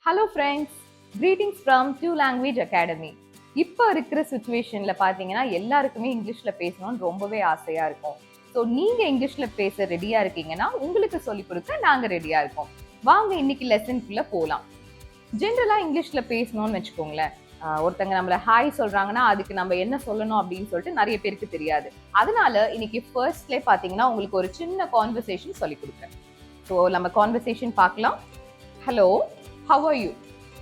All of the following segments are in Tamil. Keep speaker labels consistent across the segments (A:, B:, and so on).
A: Hello friends, greetings from Tolanguage Academy. இப்போ இருக்கிற சுச்சுவேஷனில் பார்த்தீங்கன்னா எல்லாருக்குமே இங்கிலீஷில் பேசணும்னு ரொம்பவே ஆசையாக இருக்கும். ஸோ நீங்கள் இங்கிலீஷில் பேச ரெடியாக இருக்கீங்கன்னா உங்களுக்கு சொல்லிக் கொடுக்க நாங்கள் ரெடியாக இருக்கோம். வாங்க இன்னைக்கு லெசனுக்குள்ளே போகலாம். ஜென்ரலாக இங்கிலீஷில் பேசணும்னு வச்சுக்கோங்களேன், ஒருத்தங்க நம்மளை ஹாய் சொல்கிறாங்கன்னா அதுக்கு நம்ம என்ன சொல்லணும் அப்படின்னு சொல்லிட்டு நிறைய பேருக்கு தெரியாது. அதனால இன்னைக்கு ஃபர்ஸ்ட்லேயே பார்த்தீங்கன்னா உங்களுக்கு ஒரு சின்ன கான்வர்சேஷன் சொல்லிக் கொடுக்குறேன். ஸோ நம்ம கான்வர்சேஷன் பார்க்கலாம். ஹலோ, ஹவ் ஆர் யூ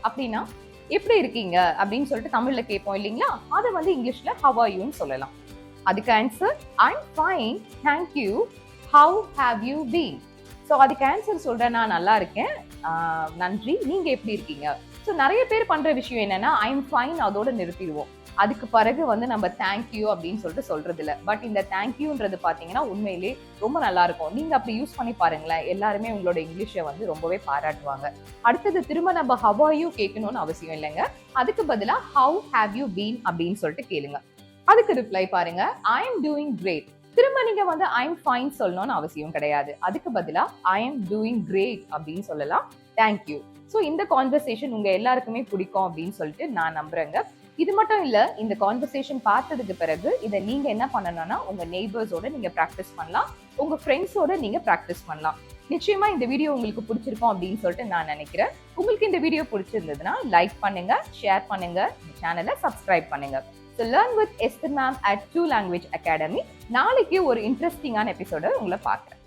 A: அப்படின்னா எப்படி இருக்கீங்க அப்படின்னு சொல்லிட்டு தமிழ்ல கேட்போம் இல்லைங்களா, அதை வந்து இங்கிலீஷ்ல ஹவ் ஆர் யூன்னு சொல்லலாம். அதுக்கு answer I'm fine, thank you, how have you been. So அதுக்கு ஆன்சர் சொல்றேன், நான் நல்லா இருக்கேன், நன்றி, நீங்க எப்படி இருக்கீங்க. ஸோ நிறைய பேர் பண்ற விஷயம் என்னன்னா ஐம் ஃபைன் அதோட நிறுத்திடுவோம். அதுக்கு பிறகு வந்து நம்ம தேங்க்யூ அப்படின்னு சொல்லிட்டு சொல்றது இல்லை. பட் இந்த தேங்க்யூன்றது பார்த்தீங்கன்னா உண்மையிலே ரொம்ப நல்லா இருக்கும். நீங்க அப்படி யூஸ் பண்ணி பாருங்களேன், எல்லாருமே உங்களோட இங்கிலீஷை வந்து ரொம்பவே பாராட்டுவாங்க. அடுத்தது திரும்ப நம்ம ஹவ் ஆர் யூ கேட்கணும்னு அவசியம் இல்லைங்க. அதுக்கு பதிலாக ஹவ் ஹேவ் யூ பீன் அப்படின்னு சொல்லிட்டு கேளுங்க. அதுக்கு ரிப்ளை பாருங்க, ஐ எம் டூயிங் கிரேட். திரும்ப நீங்க வந்து ஐ எம் ஃபைன் சொல்லணும்னு அவசியம் கிடையாது. அதுக்கு பதிலாக ஐ எம் டூயிங் கிரேட் அப்படின்னு சொல்லலாம். தேங்க்யூ. ஸோ இந்த கான்வர்சேஷன் உங்க எல்லாருக்குமே பிடிக்கும் அப்படின்னு சொல்லிட்டு நான் நம்புறேங்க. இது மட்டும் இல்ல, இந்த கான்வர்சேஷன் பார்த்ததுக்கு பிறகு இதை நீங்க என்ன பண்ணணும்னா உங்க நெய்பர்ஸோட நீங்க பிராக்டிஸ் பண்ணலாம், உங்க ஃப்ரெண்ட்ஸோட நீங்க பிராக்டிஸ் பண்ணலாம். நிச்சயமா இந்த வீடியோ உங்களுக்கு பிடிச்சிருக்கும் அப்படின்னு சொல்லிட்டு நான் நினைக்கிறேன். உங்களுக்கு இந்த வீடியோ பிடிச்சிருந்ததுன்னா லைக் பண்ணுங்க, ஷேர் பண்ணுங்க, சேனலை சப்ஸ்கிரைப் பண்ணுங்க. So learn with Esther ma'am at Tolanguage Academy. நாளைக்கு ஒரு இன்ட்ரெஸ்டிங்கான எபிசோட உங்களை பார்க்குறேன்.